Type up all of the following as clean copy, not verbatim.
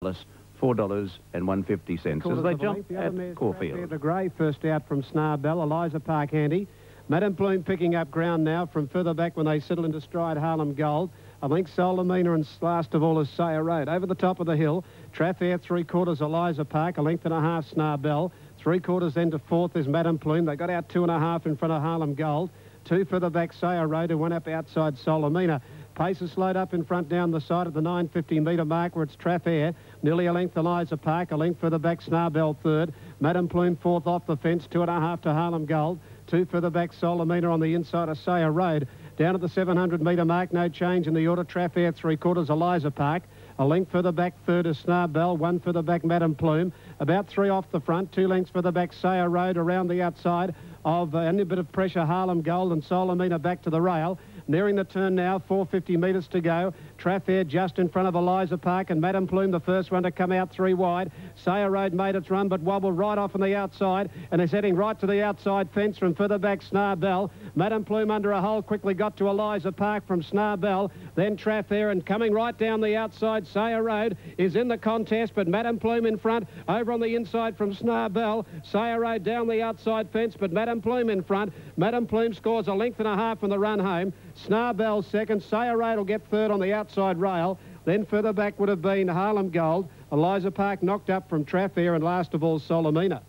$4.50 as they jump at Caulfield. The grey first out from Snarbell, Eliza Park handy. Madame Plume picking up ground now from further back when they settle into stride Harlem Gold. I think Solomina and last of all is Sayer Road. Over the top of the hill, Traffair 3/4 Eliza Park, a length and a half Snarbell. 3/4 then to fourth is Madame Plume. They got out 2.5 in front of Harlem Gold. 2 further back Sayer Road and 1 up outside Solomina. Pace is slowed up in front down the side of the 950-metre mark where it's Traffair. Nearly a length Eliza Park, a length further back Snarbell third. Madame Plume fourth off the fence, 2.5 to Harlem Gold. 2 further back Solomina on the inside of Sayer Road. Down at the 700-metre mark, no change in the order. Traffair 3/4 Eliza Park. A length further back third is Snarbell. 1 further back Madame Plume. About 3 off the front. 2 lengths further back Sayer Road around the outside of any bit of pressure Harlem Gold and Solomina back to the rail. Nearing the turn now, 450 metres to go. Traffair just in front of Eliza Park and Madame Plume, the first one to come out 3 wide. Sayer Road made its run but wobbled right off on the outside and is heading right to the outside fence from further back Snarbell. Madame Plume under a hole quickly got to Eliza Park from Snarbell, then Traffair, and coming right down the outside, Sayer Road is in the contest, but Madame Plume in front, over on the inside from Snarbell. Sayer Road down the outside fence, but Madame Plume in front. Madame Plume scores a length and a half on the run home. Snarbell second. Sayer Road will get third on the outside rail. Then further back would have been Harlem Gold. Eliza Park knocked up from Traffair, and last of all Solomina.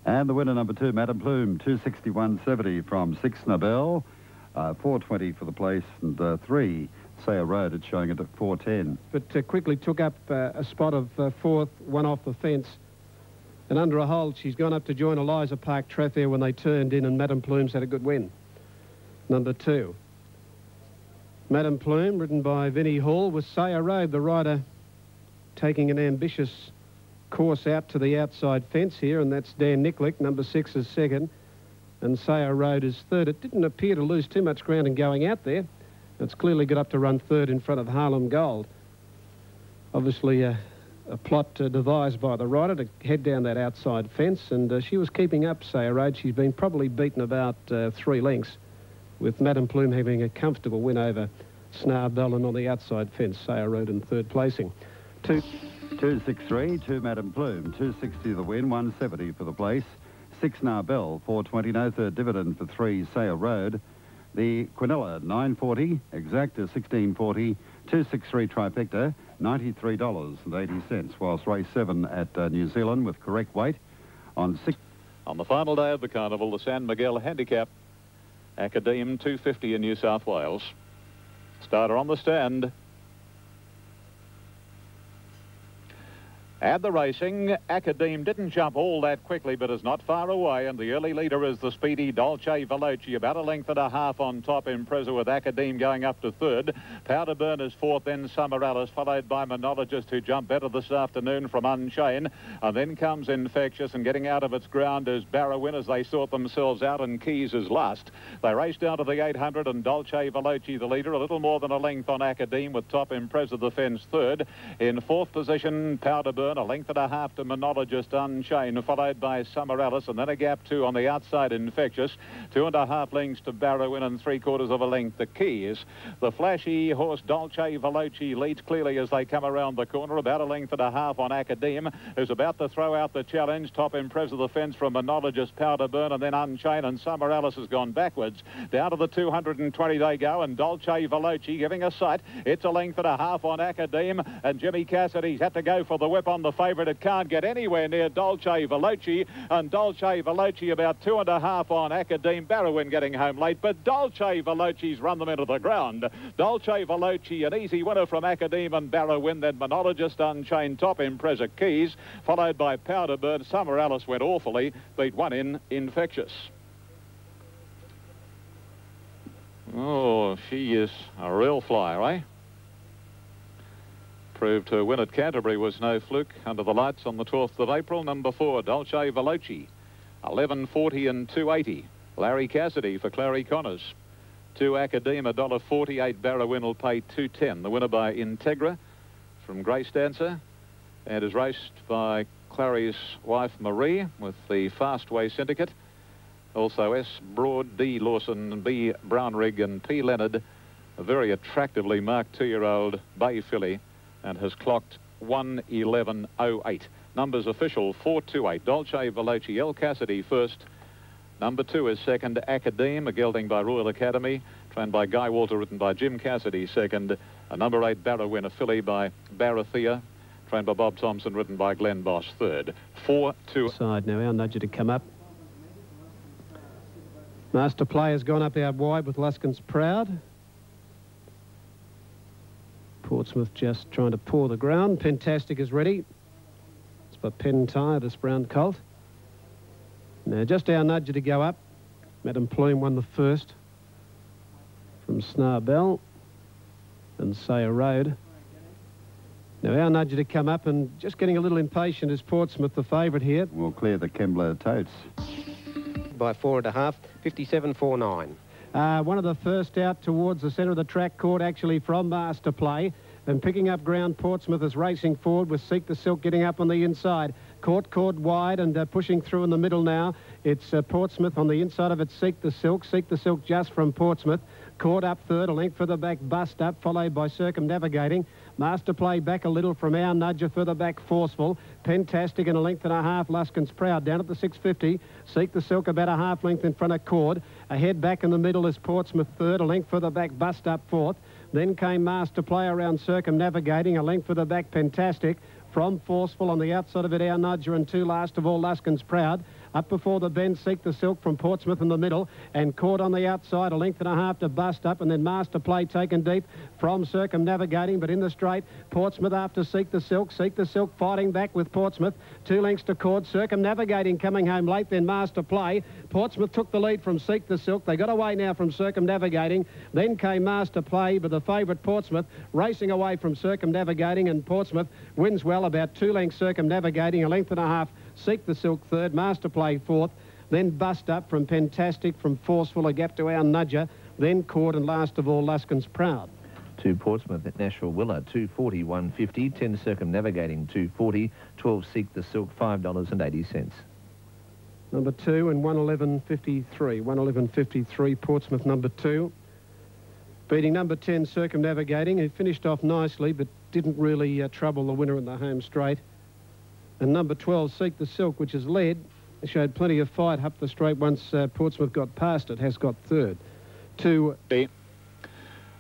And the winner number 2, Madame Plume, 261.70 from 6 Snarbell, 420 for the place, and 3 Sayer Road. It's showing it at 410. But quickly took up a spot of fourth, 1 off the fence. And under a hold, she's gone up to join Eliza Park Traffair when they turned in, and Madame Plume's had a good win. Number 2. Madame Plume, ridden by Vinnie Hall, with Sayer Road, the rider, taking an ambitious course out to the outside fence here, and that's Dan Nicklick. Number 6 is second, and Sayer Road is third. It didn't appear to lose too much ground in going out there. It's clearly got up to run third in front of Harlem Gold. Obviously a plot devised by the rider to head down that outside fence, and she was keeping up Sayer Road. She's been probably beaten about 3 lengths, with Madame Plume having a comfortable win over Snarbell, and on the outside fence, Sayer Road in third placing. 263, 2 Madame Plume, 260 the win, 170 for the place. 6 Snarbell, 420, no third dividend for 3 Sayer Road. The Quinella, 940, Exacta, 1640, 263 Trifecta, $93.80, whilst race 7 at New Zealand with correct weight on 6. On the final day of the carnival, the San Miguel Handicap, Academe 250 in New South Wales. Starter on the stand. At the racing, Academe didn't jump all that quickly, but is not far away, and the early leader is the speedy Dolce Veloci, about a length and a half on top. Impreza with Academe going up to third. Powder Burn is fourth, then Summer Alice, followed by Monologist, who jumped better this afternoon from Unchained. And then comes Infectious, and getting out of its ground is Barrowin as they sort themselves out, and Keys is last. They race down to the 800, and Dolce Veloci, the leader, a little more than a length on Academe, with Top Impreza the fence third. In fourth position, Powder Burn, a length and a half to Monologist Unchained, followed by Summer Alice, and then a gap 2 on the outside Infectious. 2.5 lengths to Barrowin, and 3/4 of a length to Keys. The flashy horse Dolce Veloci leads clearly as they come around the corner, about a length and a half on Academe, who's about to throw out the challenge. Top Impreza the fence from Monologist, Powder Burn, and then Unchained, and Summer Alice has gone backwards. Down to the 220 they go, and Dolce Veloci giving a sight. It's a length and a half on Academe, and Jimmy Cassidy's had to go for the whip on the favourite. It can't get anywhere near Dolce Veloci, and Dolce Veloci about 2.5 on Academe. Barrowin getting home late, but Dolce Veloci's run them into the ground. Dolce Veloci, an easy winner from Academe and Barrowin, then Monologist Unchained, Top Impreza Keys, followed by Powder Bird. Summer Alice went awfully, beat 1 in Infectious. Oh, she is a real flyer, eh? Proved her win at Canterbury was no fluke under the lights on the 12th of April. Number 4, Dolce Veloci, 11.40 and 2.80. Larry Cassidy for Clary Connors. 2 Academe, $1.48. Barrowin will pay $2.10. The winner by Integra from Grace Dancer, and is raced by Clary's wife Marie with the Fastway Syndicate. Also S. Broad, D. Lawson, B. Brownrigg, and P. Leonard. A very attractively marked 2-year-old bay filly, and has clocked 1:11.08. Numbers official 428. Dolce Veloce El Cassidy first. Number 2 is second, Academe, a gelding by Royal Academy, trained by Guy Walter, written by Jim Cassidy, second. Number 8, Barrowin, a filly by Barathea, trained by Bob Thompson, written by Glenn Bosch, third. 4-2. Side now, our nudger to come up. Master Play has gone up out wide with Luskin's Proud. Portsmouth just trying to paw the ground. Pentastic is ready. It's by Pentyre, this brown colt. Now, just our nudger to go up. Madame Plume won the first from Snarbell and Sayer Road. Now, our nudger to come up, and just getting a little impatient is Portsmouth, the favourite here. We'll clear the Kembler totes. By 4.5, 57.49. One of the first out towards the centre of the track, caught actually from Master Play. And picking up ground, Portsmouth is racing forward with Seek the Silk getting up on the inside. Caught wide and pushing through in the middle now. It's Portsmouth on the inside of it, Seek the Silk. Seek the Silk just from Portsmouth. Caught up third, a length further back, Bust Up, followed by Circumnavigating. Master Play back a little from Our Nudger, further back Forceful. Pentastic and a length and a half, Luskin's Proud. Down at the 650, Seek the Silk about a half length in front of Cord. Ahead back in the middle is Portsmouth third, a length further back, Bust Up fourth. Then came Master Play around Circumnavigating, a length further back, Pentastic. From Forceful on the outside of it, Our Nudger, and 2 last of all, Luskin's Proud. Up before the bend, Seek the Silk from Portsmouth in the middle, and Caught on the outside, a length and a half to Bust Up, and then Master Play taken deep from Circumnavigating, but in the straight, Portsmouth after Seek the Silk. Seek the Silk fighting back with Portsmouth. 2 lengths to Cord. Circumnavigating coming home late, then Master Play. Portsmouth took the lead from Seek the Silk. They got away now from Circumnavigating. Then came Master Play, but the favourite Portsmouth racing away from Circumnavigating, and Portsmouth wins well, about 2 lengths Circumnavigating, a length and a half Seek the Silk third, Master Play fourth, then Bust Up from Pentastic, from Forceful, a gap to Our Nudger, then Caught, and last of all, Luskin's Proud. 2 Portsmouth at Nashville Willa, 240, 150, 10 Circumnavigating, 240, 12 Seek the Silk, $5.80. Number 2 and 111.53. 111.53, Portsmouth number 2. Beating number 10, Circumnavigating, who finished off nicely but didn't really trouble the winner in the home straight. And number 12, Seek the Silk, which has led, showed plenty of fight up the straight once Portsmouth got past it, has got third. 2.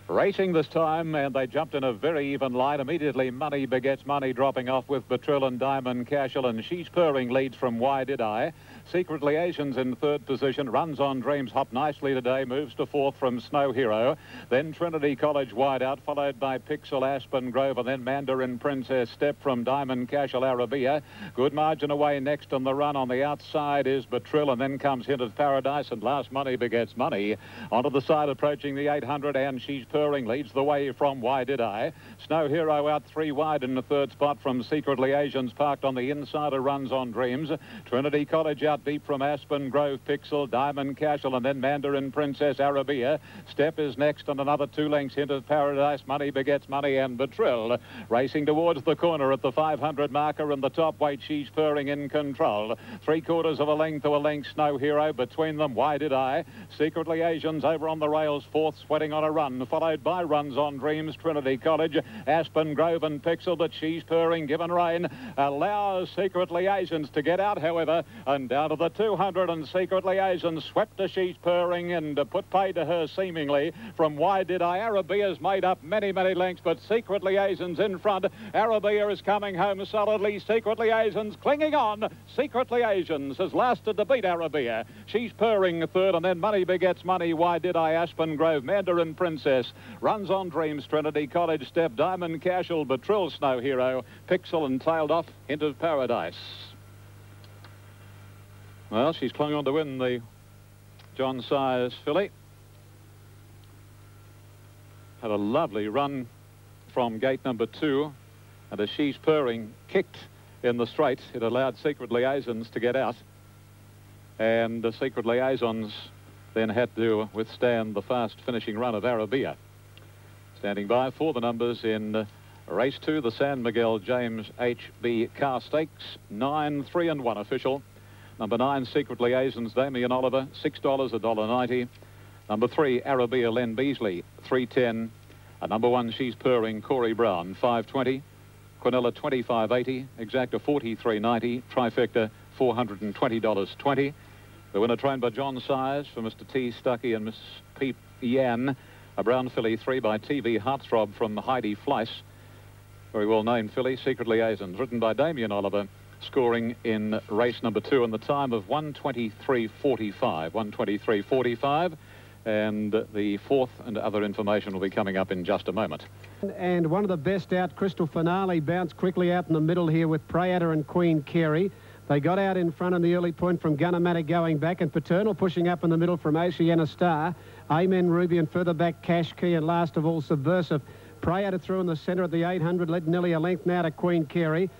Racing this time, and they jumped in a very even line. Immediately, Money Begets Money dropping off with Betrill and Diamond Cashel, and She's Purring leads from Why Did I. Secret Liaisons in third position. Runs on Dreams hop nicely today. Moves to fourth from Snow Hero. Then Trinity College wide out, followed by Pixel, Aspen Grove, and then Mandarin Princess Step from Diamond Cashel Arabia. Good margin away next on the run. On the outside is Betrill, and then comes Hint of Paradise, and last Money Begets Money. Onto the side approaching the 800, and She's Purring leads the way from Why Did I. Snow Hero out 3 wide in the third spot from Secret Liaisons, parked on the inside of Runs on Dreams. Trinity College out deep from Aspen Grove, Pixel, Diamond Cashel, and then Mandarin Princess Arabia. Step is next on another 2 lengths, Hint of Paradise, Money Begets Money, and Betrill. Racing towards the corner at the 500 marker, and the top weight, She's Purring in control. 3/4 of a length to a length, Snow Hero. Between them, Why Did I? Secret Liaisons over on the rails, fourth, sweating on a run, followed by Runs on Dreams, Trinity College, Aspen Grove, and Pixel, but She's Purring, given rein, allows Secret Liaisons to get out, however, and down to the 200, and Secret Liaisons swept to She's Purring and put pay to her seemingly from Why Did I. Arabia's made up many lengths, but Secret Liaisons in front. Arabia is coming home solidly. Secret Liaisons clinging on. Secret Liaisons has lasted to beat Arabia. She's Purring third, and then Money Begets Money, Why Did I, Aspen Grove, Mandarin Princess, Runs on Dreams, Trinity College Step, Diamond Cashel, Betrill, Snow Hero, Pixel, and tailed off Hint of Paradise. Well, she's clung on to win the John Sayers filly. Had a lovely run from gate number 2, and as She's Purring kicked in the straight, it allowed Secret Liaisons to get out, and the Secret Liaisons then had to withstand the fast finishing run of Arabia. Standing by for the numbers in race 2, the San Miguel James H.B. Car Stakes, 9, 3 and 1 official. Number 9, Secret Liaisons, Damien Oliver, $6, $1.90. Number 3, Arabia, Len Beasley, $3.10. Number 1, She's Purring, Corey Brown, $5.20. Quinella 25.80, exacta 43.90, trifecta $420.20. The winner trained by John Sires for Mr. T. Stuckey and Miss Peep Yan. A brown filly 3 by TV Heartthrob from Heidi Fleiss. Very well-named filly, Secret Liaisons, written by Damien Oliver, scoring in race number 2 in the time of 1:23.45. 1:23.45. And the fourth and other information will be coming up in just a moment. And one of the best out, Crystal Finale, bounced quickly out in the middle here with Prayata and Queen Carey. They got out in front on the early point from Gunnamatta going back, and Paternal pushing up in the middle from Oceana Star. Amen Ruby, and further back Cash Key, and last of all Subversive. Prayata through in the centre at the 800, led nearly a length now to Queen Carey.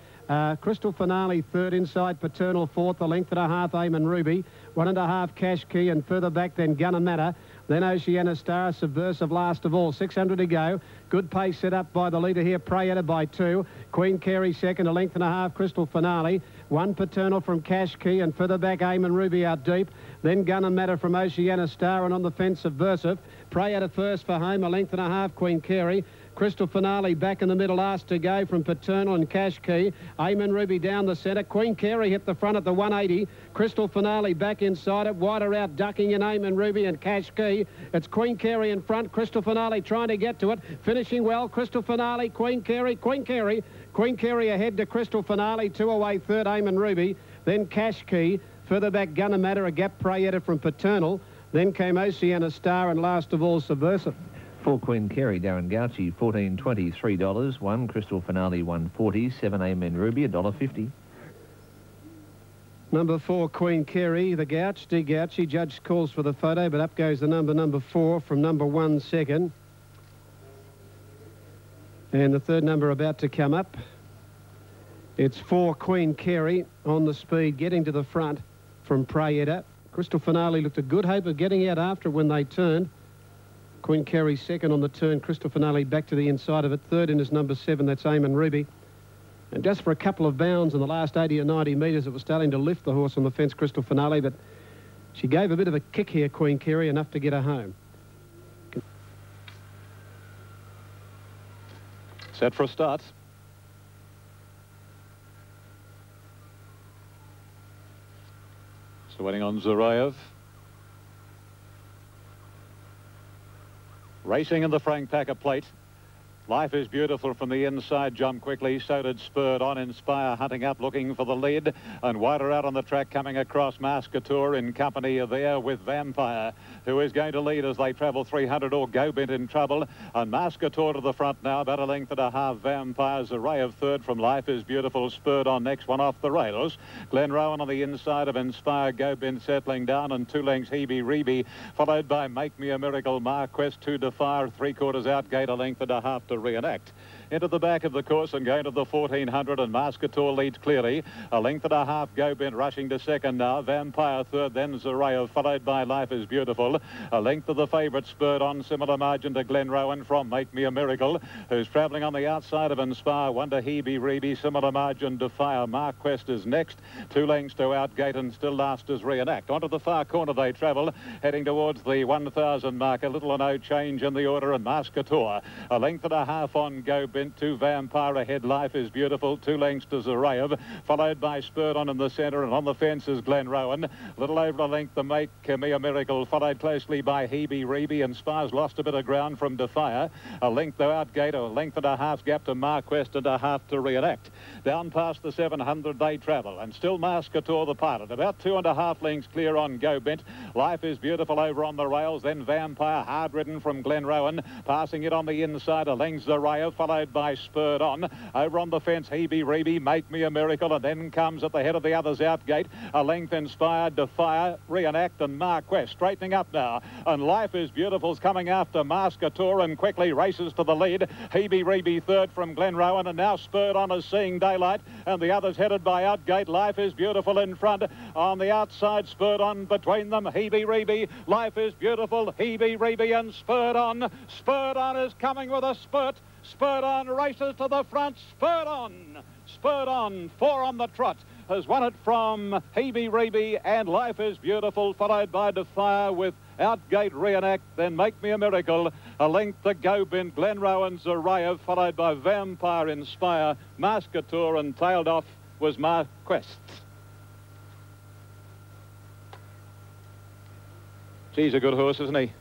Crystal Finale third inside, Paternal fourth, a length and a half Amen Ruby, 1.5 Cash Key, and further back then Gunnamatta, then Oceana Star, Subversive last of all. 600 to go. Good pace set up by the leader here, Prayata by 2. Queen Carey second, a length and a half, Crystal Finale. 1 Paternal from Cash Key, and further back Amen Ruby out deep. Then Gunnamatta from Oceana Star, and on the fence Subversive. Prayata first for home, a length and a half, Queen Carey. Crystal Finale back in the middle, last to go from Paternal and Cash Key. Amen Ruby down the centre. Queen Carey hit the front at the 180. Crystal Finale back inside it. Wider out, ducking in Amen Ruby and Cash Key. It's Queen Carey in front. Crystal Finale trying to get to it. Finishing well. Crystal Finale, Queen Carey, Queen Carey. Queen Carey ahead to Crystal Finale. 2 away, third Amen Ruby. Then Cash Key. Further back Gunnamatta, a gap Prayata from Paternal. Then came Oceana Star, and last of all Subversive. 4 Queen Carey, Darren Gauci, $14.23. $1 Crystal Finale, $1.40. 7 Amen Ruby, $1.50. Number 4, Queen Carey, the Gouch, D. Gauci. Judge calls for the photo, but up goes the number 4 from number 1 second. And the third number about to come up. It's 4 Queen Carey on the speed, getting to the front from Prayata. Crystal Finale looked a good hope of getting out after when they turned. Queen Carey second on the turn. Crystal Finale back to the inside of it. Third in is number 7. That's Amen Ruby. And just for a couple of bounds in the last 80 or 90 metres, it was starting to lift the horse on the fence, Crystal Finale, but she gave a bit of a kick here, Queen Carey, enough to get her home. Set for a start. So waiting on Zuraev. Racing in the Frank Packer plate. Life is Beautiful from the inside, jumped quickly, so did Spurred On. Inspire hunting up, looking for the lead, and wider out on the track, coming across Mascator in company there with Vampire, who is going to lead as they travel 300, or Go Bent in trouble, and Mascator to the front now, about a length and a half. Vampire's array of third from Life is Beautiful, Spurred On next, one off the rails. Glen Rowan on the inside of Inspire, Go Bent settling down, and 2 lengths Hebe Rebe, followed by Make Me a Miracle, Marquest, 2 Defire, 3/4 out gate, a length and a half to reenact. Into the back of the course and going to the 1400, and Mascator leads clearly. A length and a half, Go Bent rushing to second now. Vampire third, then Zuraev, followed by Life is Beautiful. A length of the favourite, Spurred On, similar margin to Glen Rowan from Make Me a Miracle, who's travelling on the outside of Inspire. 1 to Hebe Rebe, similar margin to Fire. Marquest is next. 2 lengths to Outgate, and still last is Reenact. Onto the far corner they travel, heading towards the 1,000 mark. A little or no change in the order, and Mascator. A length and a half on Go Bent. 2 Vampire ahead, Life is Beautiful, 2 lengths to Zuraev, followed by Spurred On in the centre, and on the fence is Glen Rowan. Little over a length to Make Me a Miracle, followed closely by Hebe Rebe, and Spire's lost a bit of ground from Defire. A length to Outgate, a length and a half gap to Marquest, and a half to Reenact. Down past the 700 they travel, and still Mascator the pilot, about 2.5 lengths clear on Go Bent. Life is Beautiful over on the rails, then Vampire hard ridden from Glen Rowan, passing it on the inside, a length Zuraev, followed by Spurred On. Over on the fence, Hebe Rebe, Make Me a Miracle, and then comes at the head of the others Outgate, a length Inspired, Defire, Reenact, and Marquest straightening up now, and Life is Beautiful's coming after Mascator, and quickly races to the lead. Hebe Rebe third from Glen Rowan, and now Spurred On is seeing daylight, and the others headed by Outgate. Life is Beautiful in front, on the outside Spurred On between them. Hebe Rebe, Life is Beautiful, Hebe Rebe, and Spurred On. Spurred On is coming with a spurt. Spurred On races to the front. Spurred On. Spurred On, 4 on the trot. has won it from Hebe Rebe, and Life is Beautiful, followed by Defire with Outgate Reenact, then Make Me a Miracle. A length to go, Ben Glenrowan's Araya, followed by Vampire Inspire, Mascator, and tailed off was Marquest. He's a good horse, isn't he?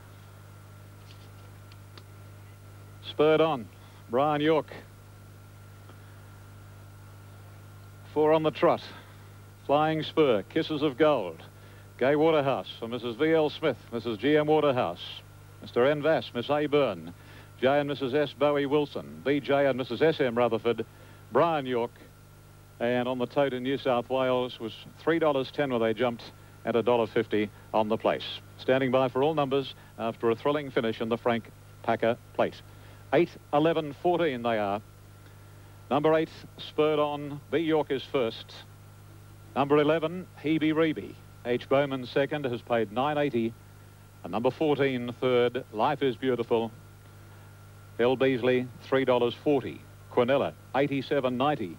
Spurred on, Brian York. 4 on the trot. Flying Spur, Kisses of Gold. Gay Waterhouse for Mrs. V.L. Smith, Mrs. G.M. Waterhouse. Mr. N. Vass, Miss A. Byrne. J. and Mrs. S. Bowie Wilson. B.J. and Mrs. S.M. Rutherford. Brian York. And on the tote in New South Wales was $3.10 where they jumped at $1.50 on the place. Standing by for all numbers after a thrilling finish in the Frank Packer plate. 8, 11, 14 they are. Number 8, Spurred On. B. York is first. Number 11, Hebe Rebe. H. Bowman second, has paid $9.80. And number 14, third, Life is Beautiful. L. Beasley, $3.40. Quinella, $87.90.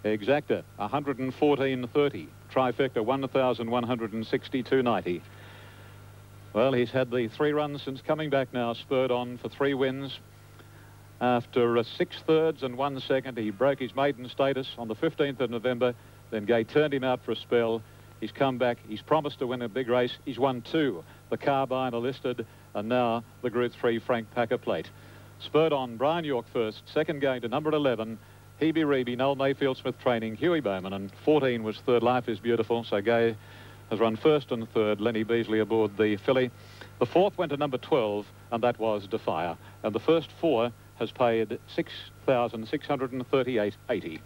Exacta, $114.30. Trifecta, $1,162.90. Well, he's had the 3 runs since coming back now, Spurred On, for 3 wins. After 6 thirds and 1 second, he broke his maiden status on the 15th of November. Then Gay turned him out for a spell. He's come back. He's promised to win a big race. He's won 2. The Carbine are listed, and now the Group 3 Frank Packer plate. Spurred On, Brian York first. Second going to number 11, Hebe Rebe, Noel Mayfield Smith training, Huey Bowman, and 14 was third, Life is Beautiful. So Gay has run first and third. Lenny Beasley aboard the filly. The 4th went to number 12, and that was Defire. And the first 4 has paid $6,638.80.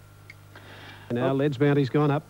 Now Leeds Bounty's gone up.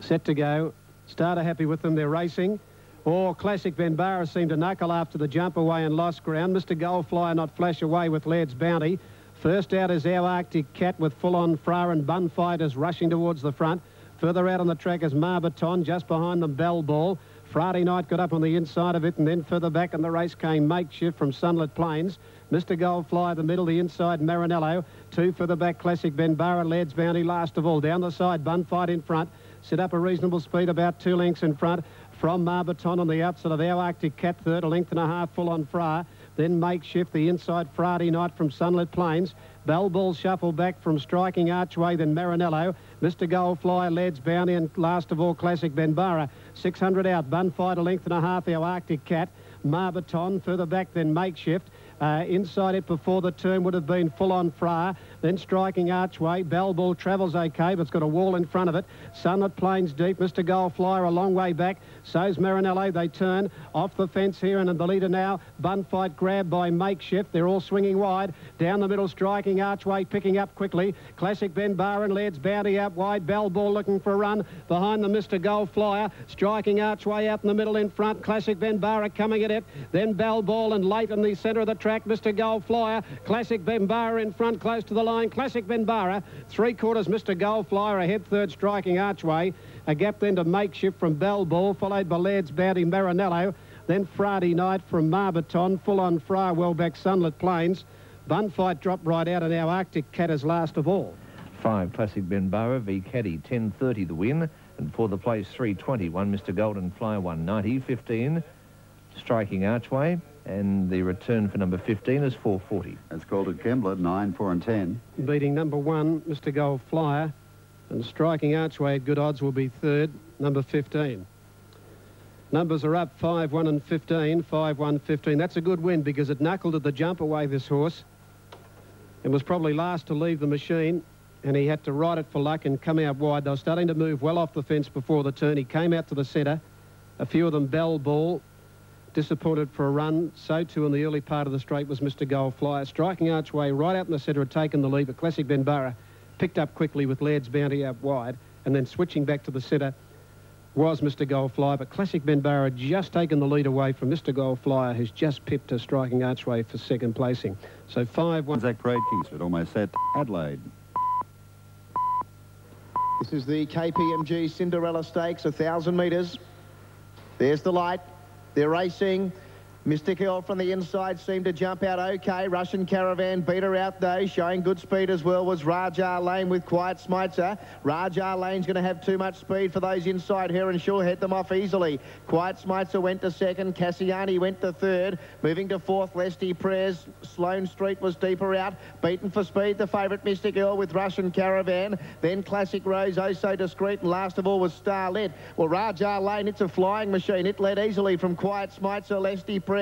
Set to go. Starter happy with them. They're racing. Oh, Classic Benbarra seemed to knuckle after the jump away and lost ground. Mr. Goldflyer not flash away with Leeds Bounty. First out is our Arctic Cat with full-on Fra and Bun Fighters rushing towards the front. Further out on the track is Marbaton, just behind them Bell Ball. Friday Night got up on the inside of it, and then further back in the race came Makeshift from Sunlit Plains. Mr. Goldfly, the middle, the inside, Marinello. 2 further back, Classic Benbarra, Leeds Bounty last of all. Down the side, Bun Fight in front. Set up a reasonable speed, about 2 lengths in front. From Marbaton on the outside of our Arctic Cat, third, 1.5 lengths full on Fra. Then Makeshift, the inside, Friday Night from Sunlit Plains. Bell Ball shuffle back from Striking Archway, then Marinello. Mr. Goldfly, Leeds Bounty, and last of all, Classic Benbarra. 600 out, Bun Fight, 1.5 lengths, our Arctic Cat. Marbaton, further back, then Makeshift. Inside it before the turn would have been full on Fra, then Striking Archway. Bell Ball travels okay, but it's got a wall in front of it. Sunlit Plains deep. Mr. Goldflyer a long way back. So's Marinello. They turn off the fence here, and the leader now. Bun Fight grabbed by Makeshift. They're all swinging wide. Down the middle, Striking Archway picking up quickly. Classic Benbarra and Leeds Bounty out wide. Bell Ball looking for a run. Behind them, Mr. Goldflyer. Striking Archway out in the middle in front. Classic Benbarra coming at it. Then Bell Ball, and late in the centre of the track, Mr. Goldflyer. Classic Benbarra in front, close to the line. Classic Benbarra, 3/4, Mr. Goldflyer ahead, third, Striking Archway. A gap then to Makeshift from Bell Ball, followed by Leeds Bounty, Marinello. Then Friday Night from Marbaton, full on Fra, well back Sunlit Plains. Bun Fight dropped right out, and our Arctic Cat is last of all. 5, Classic Benbarra, V Caddy, 10.30 the win. And for the place, 3.20, 1 Mr. Golden Flyer, 1.90, 15, Striking Archway. And the return for number 15 is 4.40. It's called at Kembla, 9, 4 and 10. Beating number 1, Mr. Goldflyer. And Striking Archway at good odds will be third, number 15. Numbers are up, 5, 1 and 15, 5, 1, 15. That's a good win because it knuckled at the jump away, this horse. It was probably last to leave the machine, and he had to ride it for luck and come out wide. They were starting to move well off the fence before the turn. He came out to the centre. A few of them Bell Ball. Disappointed for a run. So too in the early part of the straight was Mr. Goldflyer. Striking Archway right out in the centre had taken the lead, but Classic Benbarra picked up quickly with Leeds Bounty out wide, and then switching back to the centre was Mr. Goldflyer, but Classic Benbarra had just taken the lead away from Mr. Goldflyer, who's just pipped a Striking Archway for second placing. So 5, 1. Zach Braid Kingsford almost set Adelaide. This is the KPMG Cinderella Stakes, 1,000 metres. There's the light. They're racing. Mystic Earl from the inside seemed to jump out okay. Russian Caravan beat her out though, showing good speed as well was Raja Lane with Quiet Smitzer. Raja Lane's going to have too much speed for those inside her and she'll head them off easily. Quiet Smitzer went to second, Cassiani went to third. Moving to fourth, Lesty Prez. Sloane Street was deeper out. Beaten for speed, the favourite Mystic Earl with Russian Caravan. Then Classic Rose, Oh So Discreet, and last of all was Starlet. Well, Raja Lane, it's a flying machine. It led easily from Quiet Smitzer, Lesty Prez.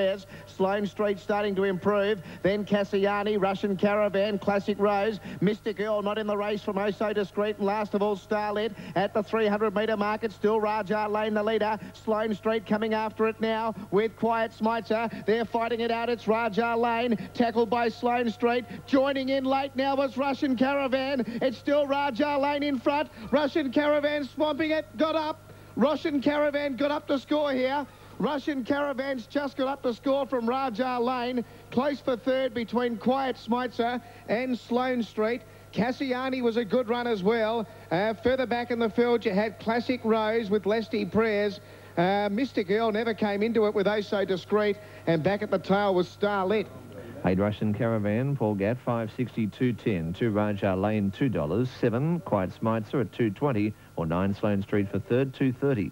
Sloane Street starting to improve. Then Cassiani, Russian Caravan, Classic Rose. Mystic Earl not in the race from Oh So Discreet, and last of all Starlet. At the 300-metre mark, it's still Raja Lane the leader. Sloane Street coming after it now with Quiet Smitzer. They're fighting it out. It's Raja Lane, tackled by Sloane Street. Joining in late now was Russian Caravan. It's still Raja Lane in front. Russian Caravan swamping it, got up. Russian Caravan got up to score here. Russian Caravan's just got up to score from Raja Lane. Close for third between Quiet Smitzer and Sloane Street. Cassiani was a good run as well. Further back in the field, you had Classic Rose with Lesty Prez. Mystic Earl never came into it with Oh So Discreet. And back at the tail was Starlet. 8 Russian Caravan, Paul Gatt, 5.60, 2.10. 2 Raja Lane, $2. 7 Quiet Smitzer at 2.20, or 9 Sloane Street for third, 2.30.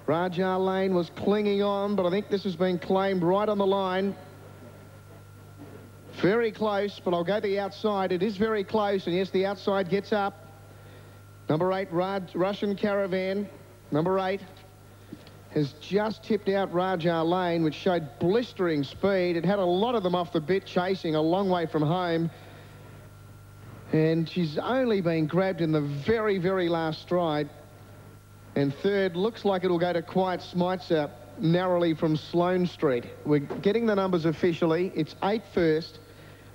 Raja Lane was clinging on, but I think this has been claimed right on the line. Very close, but I'll go the outside. It is very close, and yes, the outside gets up. Number 8, Russian Caravan. Number 8 has just tipped out Raja Lane, which showed blistering speed. It had a lot of them off the bit, chasing a long way from home. And she's only been grabbed in the very, very last stride. And third, looks like it'll go to Quiet Smitzer, narrowly from Sloane Street. We're getting the numbers officially. It's 8 first.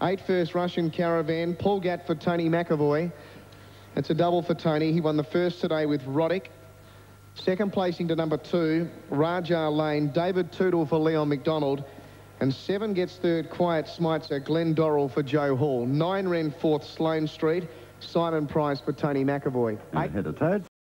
8 first, Russian Caravan. Paul Gatt for Tony McAvoy. It's a double for Tony. He won the first today with Roddick. Second placing to number 2, Raja Lane. David Tootle for Leon McDonald. And 7 gets third, Quiet Smitzer. Glenn Dorrell for Joe Hall. 9 ran fourth, Sloane Street. Simon Price for Tony McAvoy. Head of totes.